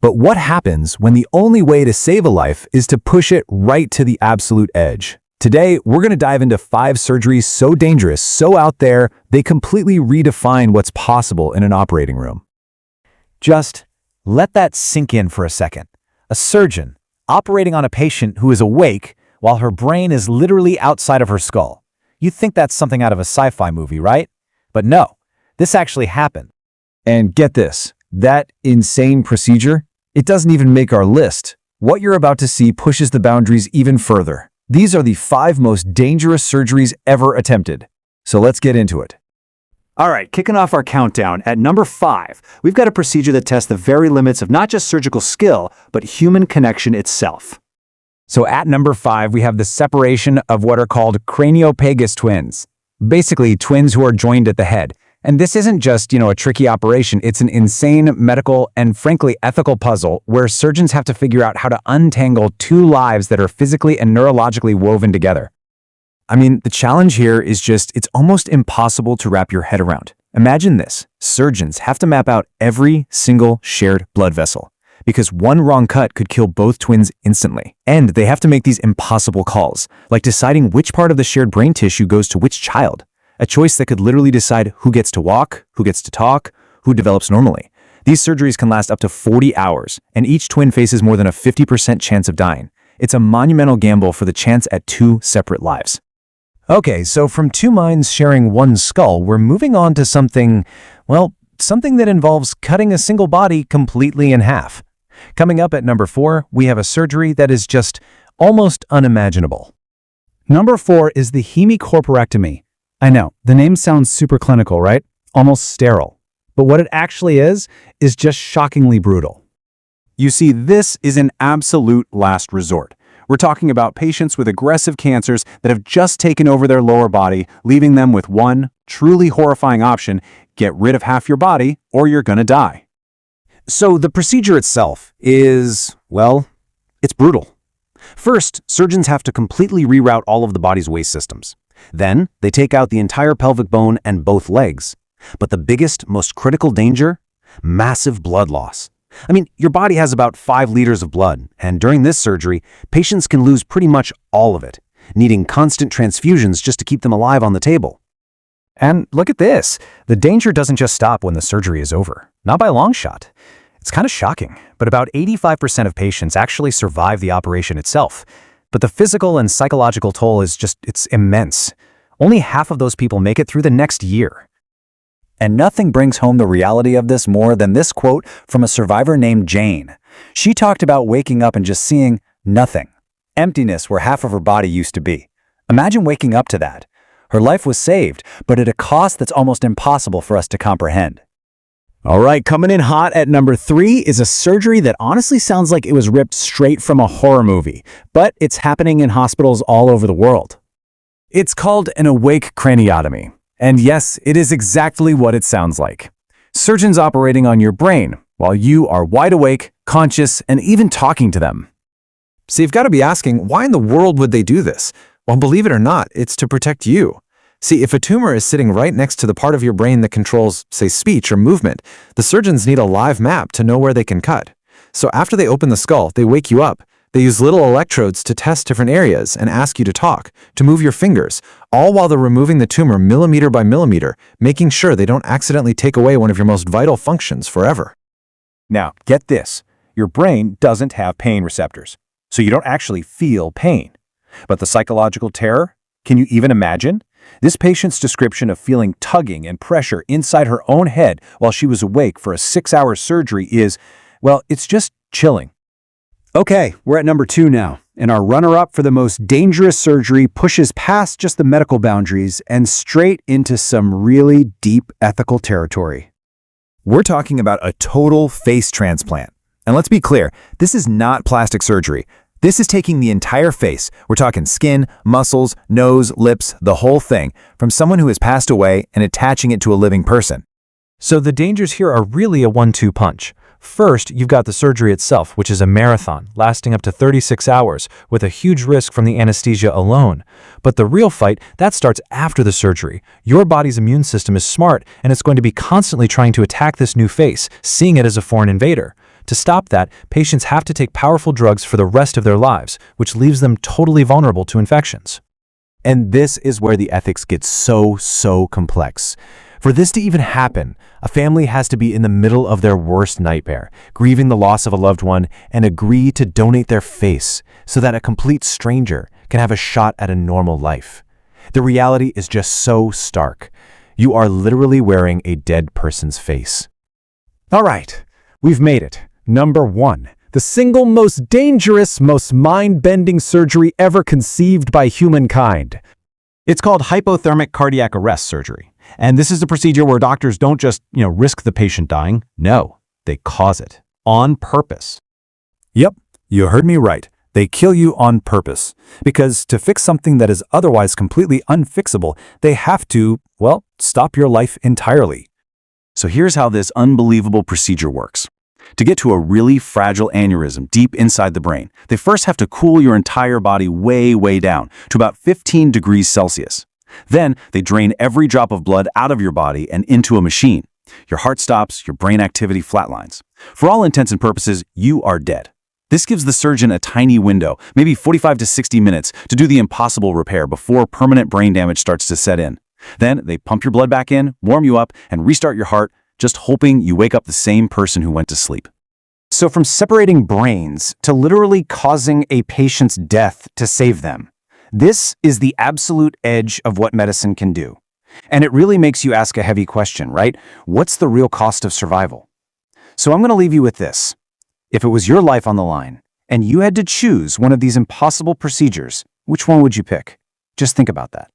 But what happens when the only way to save a life is to push it right to the absolute edge? Today, we're going to dive into 5 surgeries so dangerous, so out there, they completely redefine what's possible in an operating room. Just let that sink in for a second. A surgeon operating on a patient who is awake while her brain is literally outside of her skull. You think that's something out of a sci-fi movie, right? But no, this actually happened. And get this, that insane procedure, it doesn't even make our list. What you're about to see pushes the boundaries even further. These are the 5 most dangerous surgeries ever attempted. So let's get into it. All right, kicking off our countdown, at number 5, we've got a procedure that tests the very limits of not just surgical skill, but human connection itself. So at number 5, we have the separation of what are called craniopagus twins. Basically, twins who are joined at the head. And this isn't just, a tricky operation. It's an insane medical and frankly ethical puzzle where surgeons have to figure out how to untangle 2 lives that are physically and neurologically woven together. I mean, the challenge here is just, it's almost impossible to wrap your head around. Imagine this. Surgeons have to map out every single shared blood vessel because one wrong cut could kill both twins instantly. And they have to make these impossible calls, like deciding which part of the shared brain tissue goes to which child. A choice that could literally decide who gets to walk, who gets to talk, who develops normally. These surgeries can last up to 40 hours, and each twin faces more than a 50% chance of dying. It's a monumental gamble for the chance at 2 separate lives. Okay, so from 2 minds sharing one skull, we're moving on to something that involves cutting a single body completely in half. Coming up at number 4, we have a surgery that is just almost unimaginable. Number 4 is the hemicorporectomy. I know, the name sounds super clinical, right? Almost sterile. But what it actually is just shockingly brutal. You see, this is an absolute last resort. We're talking about patients with aggressive cancers that have just taken over their lower body, leaving them with one truly horrifying option: get rid of half your body or you're gonna die. So the procedure itself is, it's brutal. First, surgeons have to completely reroute all of the body's waste systems. Then, they take out the entire pelvic bone and both legs. But the biggest, most critical danger? Massive blood loss. I mean, your body has about 5 liters of blood, and during this surgery, patients can lose pretty much all of it, needing constant transfusions just to keep them alive on the table. And look at this. The danger doesn't just stop when the surgery is over. Not by a long shot. It's kind of shocking, but about 85% of patients actually survive the operation itself. But the physical and psychological toll is it's immense. Only half of those people make it through the next year. And nothing brings home the reality of this more than this quote from a survivor named Jane. She talked about waking up and just seeing nothing. Emptiness where half of her body used to be. Imagine waking up to that. Her life was saved, but at a cost that's almost impossible for us to comprehend. All right, coming in hot at number 3 is a surgery that honestly sounds like it was ripped straight from a horror movie, but it's happening in hospitals all over the world. It's called an awake craniotomy. And yes, it is exactly what it sounds like. Surgeons operating on your brain while you are wide awake, conscious, and even talking to them. So you've got to be asking, why in the world would they do this? Well, believe it or not, it's to protect you. See, if a tumor is sitting right next to the part of your brain that controls, say, speech or movement, the surgeons need a live map to know where they can cut. So after they open the skull, they wake you up. They use little electrodes to test different areas and ask you to talk, to move your fingers, all while they're removing the tumor millimeter by millimeter, making sure they don't accidentally take away one of your most vital functions forever. Now, get this. Your brain doesn't have pain receptors, so you don't actually feel pain. But the psychological terror? Can you even imagine? This patient's description of feeling tugging and pressure inside her own head while she was awake for a 6-hour surgery is, it's just chilling. Okay, we're at number 2 now, and our runner-up for the most dangerous surgery pushes past just the medical boundaries and straight into some really deep ethical territory. We're talking about a total face transplant. And let's be clear, this is not plastic surgery. This is taking the entire face. We're talking skin, muscles, nose, lips, the whole thing, from someone who has passed away and attaching it to a living person. So the dangers here are really a 1-2 punch. First, you've got the surgery itself, which is a marathon, lasting up to 36 hours, with a huge risk from the anesthesia alone. But the real fight, that starts after the surgery. Your body's immune system is smart, and it's going to be constantly trying to attack this new face, seeing it as a foreign invader. To stop that, patients have to take powerful drugs for the rest of their lives, which leaves them totally vulnerable to infections. And this is where the ethics get so complex. For this to even happen, a family has to be in the middle of their worst nightmare, grieving the loss of a loved one, and agree to donate their face so that a complete stranger can have a shot at a normal life. The reality is just so stark. You are literally wearing a dead person's face. All right, we've made it. Number 1. The single most dangerous, most mind-bending surgery ever conceived by humankind. It's called hypothermic cardiac arrest surgery. And this is a procedure where doctors don't just, risk the patient dying. No, they cause it on purpose. Yep, you heard me right. They kill you on purpose. Because to fix something that is otherwise completely unfixable, they have to, stop your life entirely. So here's how this unbelievable procedure works. To get to a really fragile aneurysm deep inside the brain, they first have to cool your entire body way down to about 15 degrees Celsius. Then they drain every drop of blood out of your body and into a machine. Your heart stops, your brain activity flatlines. For all intents and purposes, you are dead. This gives the surgeon a tiny window, maybe 45 to 60 minutes, to do the impossible repair before permanent brain damage starts to set in. Then they pump your blood back in, warm you up, and restart your heart, just hoping you wake up the same person who went to sleep. So from separating brains to literally causing a patient's death to save them, this is the absolute edge of what medicine can do. And it really makes you ask a heavy question, right? What's the real cost of survival? So I'm going to leave you with this. If it was your life on the line, and you had to choose one of these impossible procedures, which one would you pick? Just think about that.